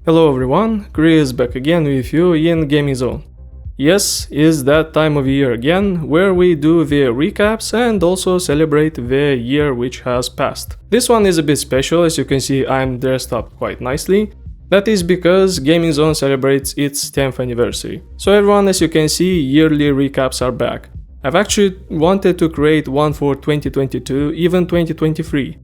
Hello everyone, Chris back again with you in Gaming Zone. Yes, it's that time of year again, where we do the recaps and also celebrate the year which has passed. This one is a bit special, as you can see I'm dressed up quite nicely. That is because Gaming Zone celebrates its 10th anniversary. So everyone, as you can see, yearly recaps are back. I've actually wanted to create one for 2022, even 2023.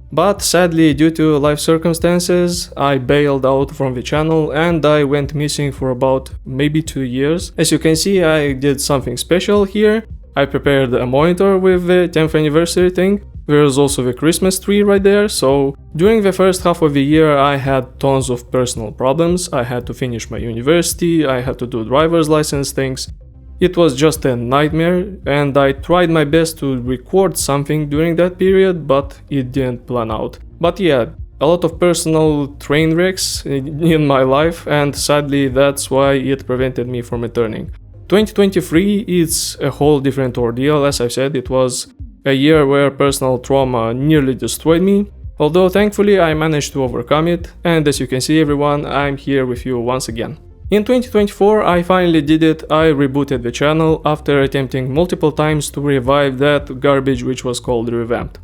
But sadly, due to life circumstances, I bailed out from the channel and I went missing for about maybe 2 years. As you can see, I did something special here. I prepared a monitor with the 10th anniversary thing. There's also the Christmas tree right there, so during the first half of the year I had tons of personal problems. I had to finish my university, I had to do driver's license things. It was just a nightmare, and I tried my best to record something during that period, but it didn't plan out. But yeah, a lot of personal train wrecks in my life, and sadly that's why it prevented me from returning. 2023 is a whole different ordeal. As I've said, it was a year where personal trauma nearly destroyed me, although thankfully I managed to overcome it, and as you can see everyone, I'm here with you once again. In 2024 I finally did it. I rebooted the channel after attempting multiple times to revive that garbage which was called Revamped.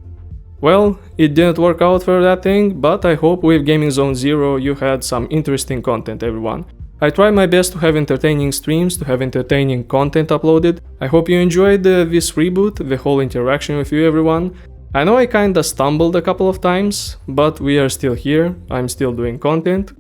Well, it didn't work out for that thing, but I hope with Gaming Zone Zero you had some interesting content, everyone. I tried my best to have entertaining streams, to have entertaining content uploaded. I hope you enjoyed this reboot, the whole interaction with you, everyone. I know I kinda stumbled a couple of times, but we are still here, I'm still doing content.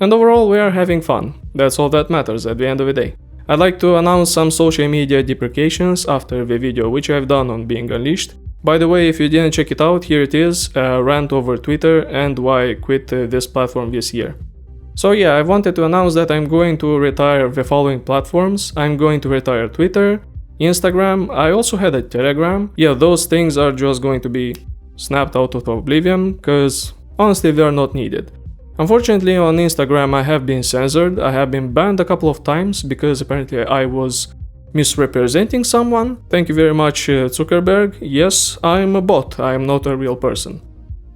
And overall we are having fun. That's all that matters at the end of the day. I'd like to announce some social media deprecations after the video which I've done on Being Unleashed. By the way, if you didn't check it out, here it is, a rant over Twitter and why I quit this platform this year. So yeah, I wanted to announce that I'm going to retire the following platforms. I'm going to retire Twitter, Instagram, I also had a Telegram. Yeah, those things are just going to be snapped out of oblivion, cause honestly they are not needed. Unfortunately on Instagram I have been censored, I have been banned a couple of times because apparently I was misrepresenting someone. Thank you very much Zuckerberg. Yes, I'm a bot, I'm not a real person.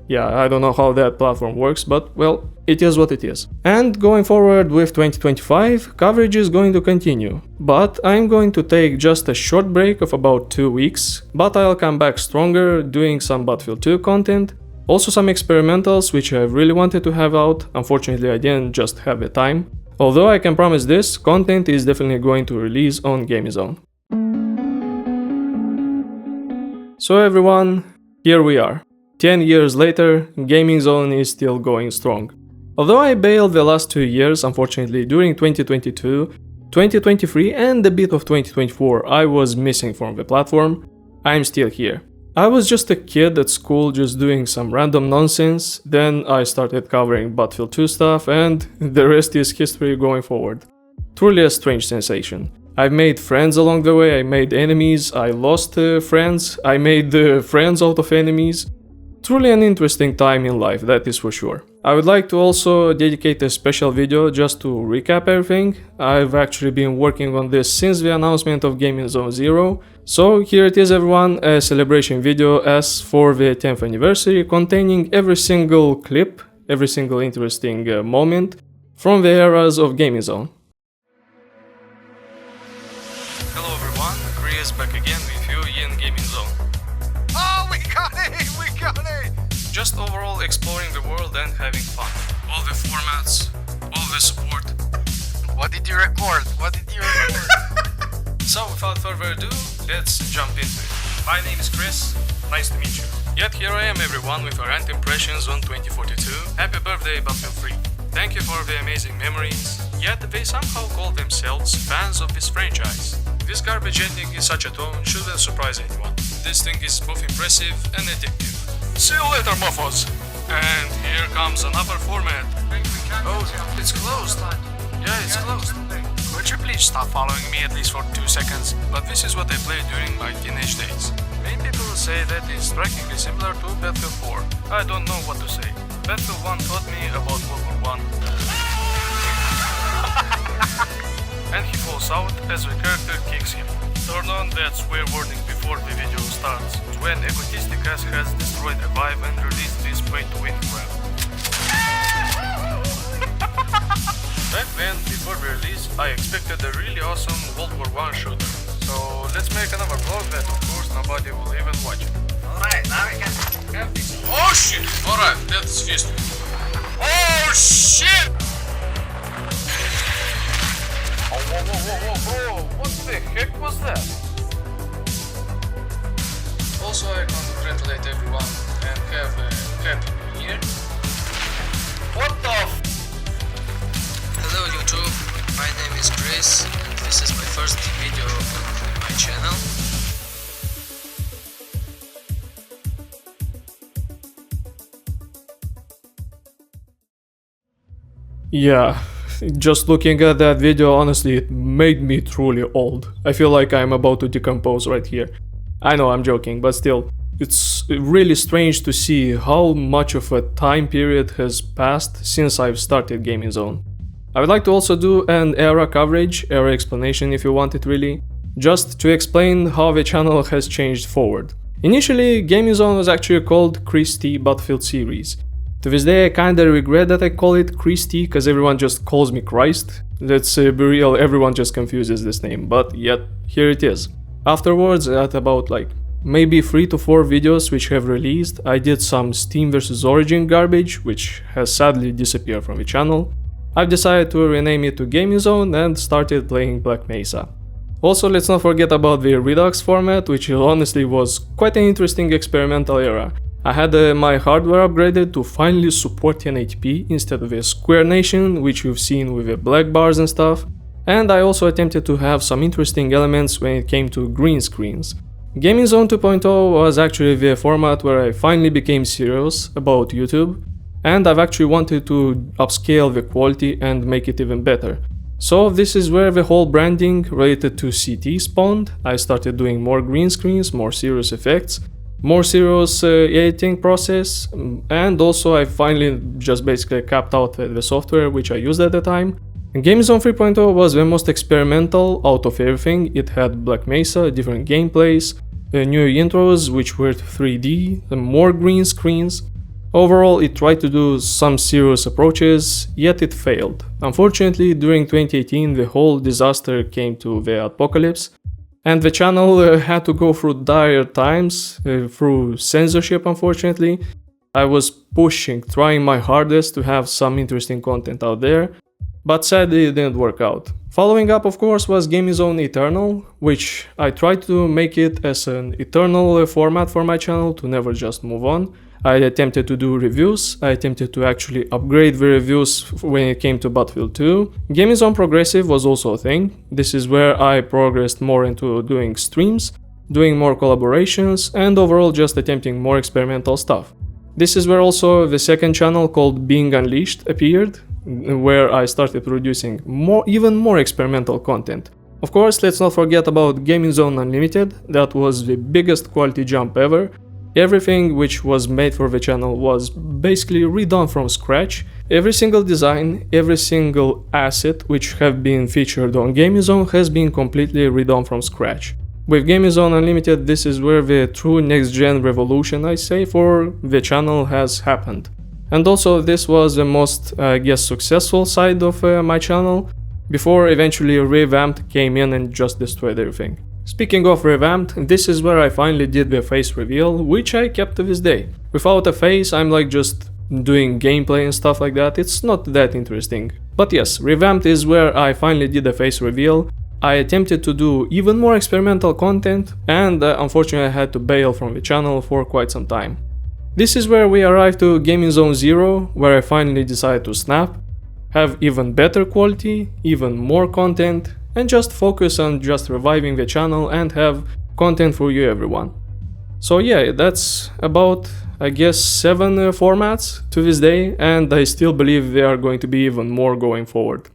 Yeah, I don't know how that platform works, but well, it is what it is. And going forward with 2025, coverage is going to continue. But I'm going to take just a short break of about 2 weeks, but I'll come back stronger doing some Battlefield 2 content. Also some experimentals which I really wanted to have out, unfortunately I didn't just have the time. Although I can promise this, content is definitely going to release on Gaming Zone. So everyone, here we are. 10 years later, Gaming Zone is still going strong. Although I bailed the last 2 years, unfortunately during 2022, 2023 and a bit of 2024 I was missing from the platform, I'm still here. I was just a kid at school just doing some random nonsense, then I started covering Battlefield 2 stuff and the rest is history going forward. Truly a strange sensation. I've made friends along the way, I made enemies, I lost friends, I made friends out of enemies. Truly an interesting time in life, that is for sure. I would like to also dedicate a special video just to recap everything. I've actually been working on this since the announcement of Gaming Zone Zero. So here it is everyone, a celebration video as for the 10th anniversary, containing every single clip, every single interesting moment from the eras of Gaming Zone. Hello everyone, Chris back again with you in Gaming Zone. Oh, we got it! We got it! Just overall exploring the world and having fun. All the formats, all the support. What did you record? What did you record? So without further ado, let's jump into it. My name is Chris, nice to meet you. Yet here I am everyone with our rant impressions on 2042. Happy birthday Battlefield 3. Thank you for the amazing memories, yet they somehow call themselves fans of this franchise. This garbage ending in such a tone shouldn't surprise anyone. This thing is both impressive and addictive. See you later, muffos! And here comes another format. Oh, it's closed. Yeah, it's closed. Could you please stop following me at least for 2 seconds? But this is what I played during my teenage days. Many people say that is strikingly similar to Battlefield 4. I don't know what to say. Battlefield 1 taught me about World War I. And he falls out as the character kicks him. Turn on that swear warning before the video starts, when egotistic ass has destroyed a vibe and released this pay to win crap. Back then, before the release, I expected a really awesome World War I shooter. So let's make another vlog that of course nobody will even watch. Alright, now we can have this. Oh shit! Alright, let's feast. Oh shit! Oh, whoa, bro! What the heck was that? Also, I congratulate everyone and have a happy new year. What the f? Hello YouTube, my name is Chris and this is my first video on my channel. Yeah, just looking at that video, honestly, it made me truly old. I feel like I'm about to decompose right here. I know I'm joking, but still, it's really strange to see how much of a time period has passed since I've started Gaming Zone. I would like to also do an era coverage, era explanation if you want it really, just to explain how the channel has changed forward. Initially, Gaming Zone was actually called Chris T Battlefield Series. To this day I kinda regret that I call it Chris T, cause everyone just calls me Christ. Let's be real, everyone just confuses this name, but yet, here it is. Afterwards, at about like maybe 3 to 4 videos which have released, I did some Steam vs Origin garbage, which has sadly disappeared from the channel. I've decided to rename it to Gaming Zone and started playing Black Mesa. Also, let's not forget about the Redux format, which honestly was quite an interesting experimental era. I had my hardware upgraded to finally support 1080p instead of a Square Nation, which you've seen with the black bars and stuff. And I also attempted to have some interesting elements when it came to green screens. Gaming Zone 2.0 was actually the format where I finally became serious about YouTube, and I've actually wanted to upscale the quality and make it even better. So this is where the whole branding related to CT spawned. I started doing more green screens, more serious effects, more serious editing process, and also I finally just basically capped out the software which I used at the time. Gaming Zone 3.0 was the most experimental out of everything. It had Black Mesa, different gameplays, new intros which were 3D, more green screens. Overall, it tried to do some serious approaches, yet it failed. Unfortunately, during 2018 the whole disaster came to the apocalypse, and the channel had to go through dire times, through censorship unfortunately. I was pushing, trying my hardest to have some interesting content out there, but sadly it didn't work out. Following up of course was Gaming Zone Eternal, which I tried to make it as an eternal format for my channel to never just move on. I attempted to do reviews, I attempted to actually upgrade the reviews when it came to Battlefield 2. Gaming Zone Progressive was also a thing. This is where I progressed more into doing streams, doing more collaborations, and overall just attempting more experimental stuff. This is where also the second channel called Being Unleashed appeared, where I started producing even more experimental content. Of course, let's not forget about Gaming Zone Unlimited. That was the biggest quality jump ever. Everything which was made for the channel was basically redone from scratch. Every single design, every single asset which have been featured on Gaming Zone has been completely redone from scratch. With Gaming Zone Unlimited, this is where the true next-gen revolution, I say, for the channel has happened. And also this was the most, I guess, successful side of my channel, before eventually Revamped came in and just destroyed everything. Speaking of Revamped, this is where I finally did the face reveal, which I kept to this day. Without a face, I'm like just doing gameplay and stuff like that, it's not that interesting. But yes, Revamped is where I finally did the face reveal. I attempted to do even more experimental content, and unfortunately I had to bail from the channel for quite some time. This is where we arrived to Gaming Zone 0, where I finally decided to snap, have even better quality, even more content, and just focus on just reviving the channel and have content for you everyone. So yeah, that's about, I guess, 7 formats to this day, and I still believe there are going to be even more going forward.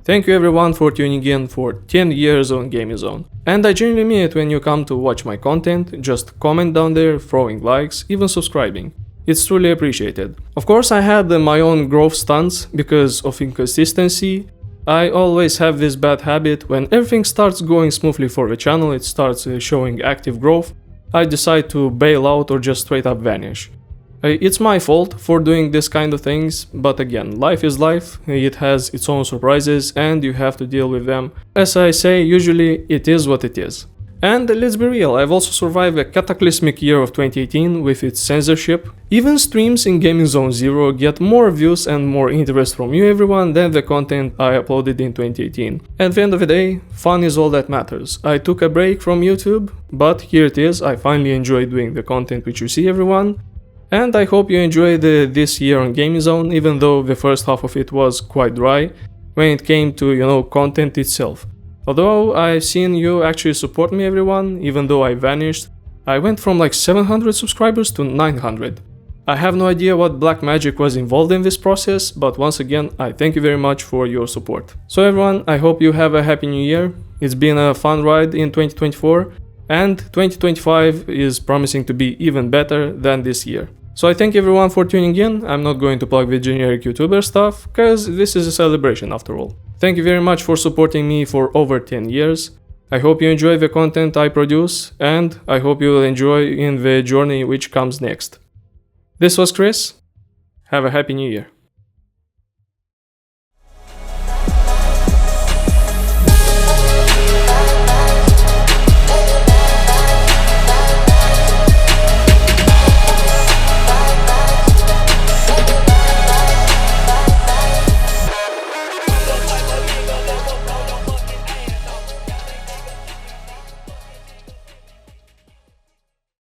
Thank you everyone for tuning in for 10 years on Gaming Zone. And I genuinely mean it when you come to watch my content, just comment down there, throwing likes, even subscribing. It's truly appreciated. Of course I had my own growth stunts because of inconsistency. I always have this bad habit, when everything starts going smoothly for the channel, it starts showing active growth, I decide to bail out or just straight up vanish. It's my fault for doing this kind of things, but again, life is life, it has its own surprises and you have to deal with them. As I say, usually it is what it is. And let's be real, I've also survived a cataclysmic year of 2018 with its censorship. Even streams in Gaming Zone Zero get more views and more interest from you everyone than the content I uploaded in 2018. At the end of the day, fun is all that matters. I took a break from YouTube, but here it is, I finally enjoy doing the content which you see everyone. And I hope you enjoyed this year on Gaming Zone, even though the first half of it was quite dry when it came to, content itself. Although I've seen you actually support me everyone, even though I vanished. I went from like 700 subscribers to 900. I have no idea what black magic was involved in this process, but once again, I thank you very much for your support. So everyone, I hope you have a happy new year. It's been a fun ride in 2024, and 2025 is promising to be even better than this year. So I thank everyone for tuning in. I'm not going to plug the generic YouTuber stuff, cause this is a celebration after all. Thank you very much for supporting me for over 10 years. I hope you enjoy the content I produce, and I hope you will enjoy in the journey which comes next. This was Chris. Have a happy new year.